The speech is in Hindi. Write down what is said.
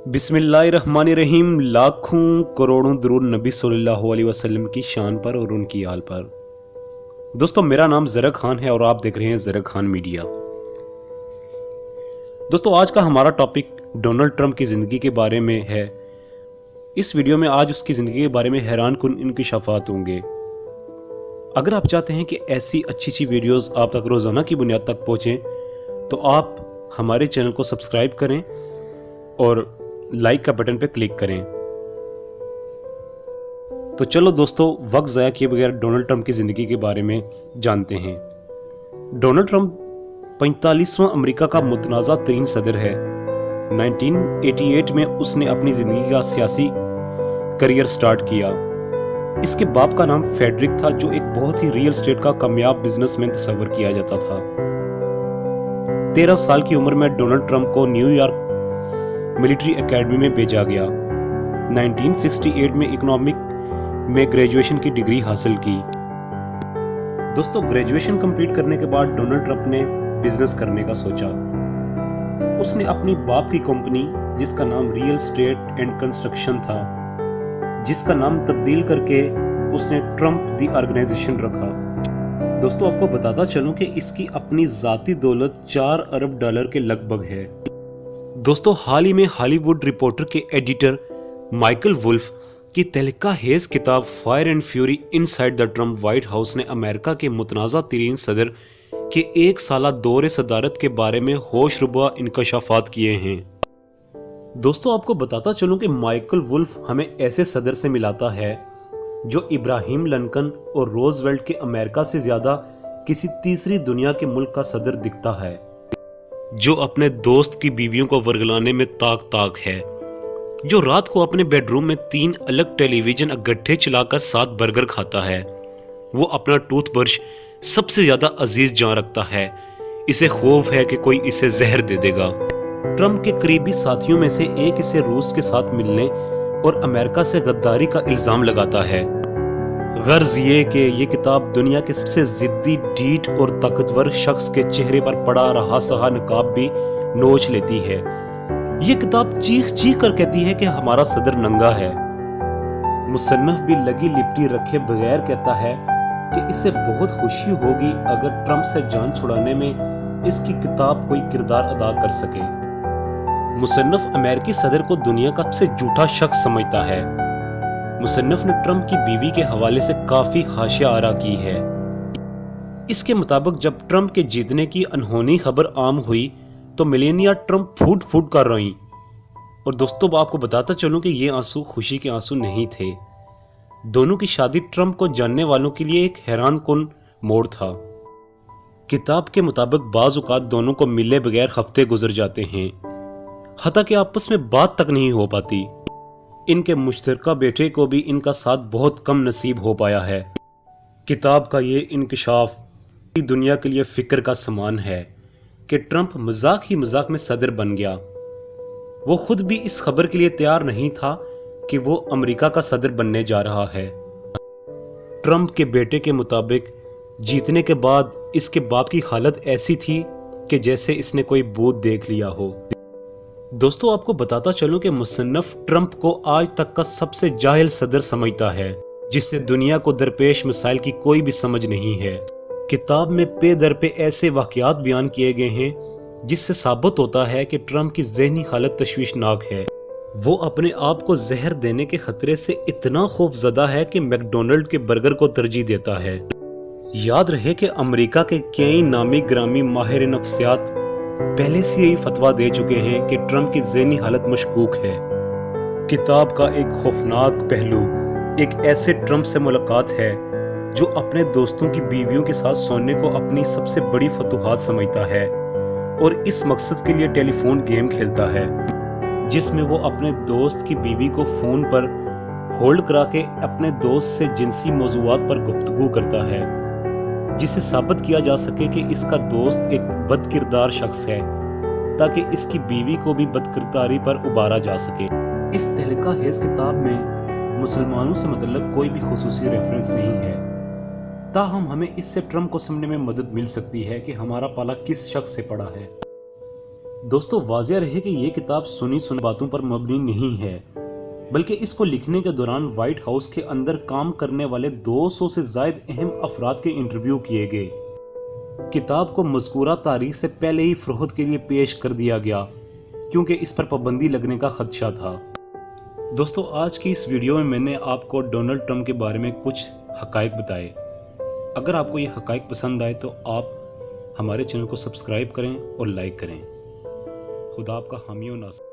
बिस्मिल्लाहिर्रहमानिर्रहीम। लाखों करोड़ों दरूद नबी सल्लल्लाहु अलैहि वसल्लम की शान पर और उनकी आल पर। दोस्तों, मेरा नाम ज़रा खान है और आप देख रहे हैं ज़रा खान मीडिया। दोस्तों, आज का हमारा टॉपिक डोनाल्ड ट्रंप की ज़िंदगी के बारे में है। इस वीडियो में आज उसकी ज़िंदगी के बारे में हैरान कुन इंकिशाफात होंगे। अगर आप चाहते हैं कि ऐसी अच्छी वीडियोस आप तक रोज़ाना की बुनियाद तक पहुँचें तो आप हमारे चैनल को सब्सक्राइब करें और लाइक का बटन पर क्लिक करें। तो चलो दोस्तों, वक्त ज़ाया किए बगैर डोनाल्ड ट्रंप की ज़िंदगी के बारे में जानते हैं। डोनाल्ड ट्रंप 45वां अमेरिका का मुतनाज़ा तरीन सदर है। 1988 में उसने अपनी ज़िंदगी का सियासी करियर स्टार्ट किया। इसके बाप का नाम फेडरिक था, जो एक बहुत ही रियल एस्टेट का कामयाब बिजनेसमैन तस्वर किया जाता था। 13 साल की उम्र में डोनाल्ड ट्रंप को न्यूयॉर्क मिलिट्री एकेडमी में भेजा गया। 1968 में इकोनॉमिक में ग्रेजुएशन की डिग्री हासिल की। दोस्तों, ग्रेजुएशन कंप्लीट करने के बाद डोनाल्ड ट्रंप ने बिजनेस करने का सोचा। उसने अपनी बाप की कंपनी, जिसका नाम रियल एस्टेट एंड कंस्ट्रक्शन था, जिसका नाम तब्दील करके उसने ट्रंप दी ऑर्गेनाइजेशन रखा। दोस्तों, आपको बताता चलूं कि इसकी अपनी जाती दौलत $4 अरब के लगभग है। दोस्तों, हाल ही में हॉलीवुड रिपोर्टर के एडिटर माइकल वुल्फ की तहलका हेज किताब fire and fury inside the Trump white house ने अमेरिका के मुतनाज़ा तरीन सदर के 1 साला दौरे सदारत के बारे में होशरुबा इंकशाफात किए हैं। दोस्तों, आपको बताता चलूं कि माइकल वुल्फ हमें ऐसे सदर से मिलाता है जो इब्राहिम लिंकन और रोजवेल्ट के अमेरिका से ज्यादा किसी तीसरी दुनिया के मुल्क का सदर दिखता है, जो अपने दोस्त की बीवियों को वर्गलाने में ताक है, जो रात को अपने बेडरूम में 3 अलग टेलीविजन इकट्ठे चलाकर 7 बर्गर खाता है। वो अपना टूथब्रश सबसे ज्यादा अजीज जान रखता है। इसे खौफ है कि कोई इसे जहर दे देगा। ट्रंप के करीबी साथियों में से एक इसे रूस के साथ मिलने और अमेरिका से गद्दारी का इल्जाम लगाता है। गर्ज ये कि ये किताब दुनिया के सबसे जिद्दी, ढीठ और ताकतवर शख्स के चेहरे पर पड़ा रहा सहा नकाब भी नोच लेती है। ये किताब चीख चीख कर कहती है कि हमारा सदर नंगा है। मुसन्नफ भी लगी लिपटी रखे बगैर कहता है कि इसे बहुत खुशी होगी अगर ट्रंप से जान छुड़ाने में इसकी किताब कोई किरदार अदा कर सके। मुसन्नफ अमेरिकी सदर को दुनिया का सबसे झूठा शख्स समझता है। मुसन्नफ ने ट्रंप की बीवी के हवाले से काफी हाशिया आरा की है। इसके मुताबिक जब ट्रंप के जीतने की अनहोनी खबर आम हुई तो मिलेनिया ट्रंप फूट फूट कर रोईं। और दोस्तों, आपको बताता चलूं कि ये आंसू खुशी के आंसू नहीं थे। दोनों की शादी ट्रंप को जानने वालों के लिए एक हैरान कुन मोड़ था। किताब के मुताबिक बाज़ औक़ात दोनों को मिले बगैर हफ्ते गुजर जाते हैं, हत्ता कि आपस में बात तक नहीं हो पाती। इनके मुश्तरका बेटे को भी इनका साथ बहुत कम नसीब हो पाया है। किताब का ये इंकशाफ दुनिया के लिए फिक्र का समान है कि ट्रंप मजाक ही मजाक में सदर बन गया। वो खुद भी इस खबर के लिए तैयार नहीं था कि वो अमेरिका का सदर बनने जा रहा है। ट्रंप के बेटे के मुताबिक जीतने के बाद इसके बाप की हालत ऐसी थी कि जैसे इसने कोई भूत देख लिया हो। दोस्तों, आपको बताता चलूं कि मुसन्नफ ट्रंप को आज तक का सबसे जाहिल सदर समझता है, जिससे दुनिया को दरपेश मसाइल की कोई भी समझ नहीं है। किताब में पे दर पे ऐसे वाकयात बयान किए गए हैं जिससे साबित होता है कि ट्रंप की ज़हनी हालत तशवीशनाक है। वो अपने आप को जहर देने के खतरे से इतना खौफजदा है कि मैकडोनल्ड के बर्गर को तरजीह देता है। याद रहे कि अमेरिका के कई नामी ग्रामी माहिर नफ्सियात पहले से यही फतवा दे चुके हैं कि ट्रंप की ज़हनी हालत मशकूक है। किताब का एक खौफनाक पहलू एक ऐसे ट्रंप से मुलाकात है जो अपने दोस्तों की बीवियों के साथ सोने को अपनी सबसे बड़ी फतूहात समझता है और इस मकसद के लिए टेलीफोन गेम खेलता है, जिसमें वो अपने दोस्त की बीवी को फ़ोन पर होल्ड करा के अपने दोस्त से जिनसी मौज़ूआत पर गुफ्तगू करता है, जिसे साबित किया जा सके कि इसका दोस्त एक बदकिरदार शख्स है, ताकि इसकी बीवी को भी बदकिरदारी पर उबारा जा सके। इस तहलका हेज किताब में मुसलमानों से मतलब कोई भी खुसूसी रेफरेंस नहीं है, ताहम हमें इससे ट्रंप को समझने में मदद मिल सकती है कि हमारा पाला किस शख्स से पड़ा है। दोस्तों वाज़िया रहे कि ये किताब सुनी सुनी बातों पर मबनी नहीं है, बल्कि इसको लिखने के दौरान व्हाइट हाउस के अंदर काम करने वाले 200 से ज़ायद अहम अफराद के इंटरव्यू किए गए। किताब को मज़कूरा तारीख से पहले ही फ़रोख्त के लिए पेश कर दिया गया क्योंकि इस पर पाबंदी लगने का खदशा था। दोस्तों आज की इस वीडियो में मैंने आपको डोनाल्ड ट्रंप के बारे में कुछ हक़ाइक़ बताए। अगर आपको ये हक़ाइक़ पसंद आए तो आप हमारे चैनल को सब्सक्राइब करें और लाइक करें। खुदा आपका हामी और नासिर।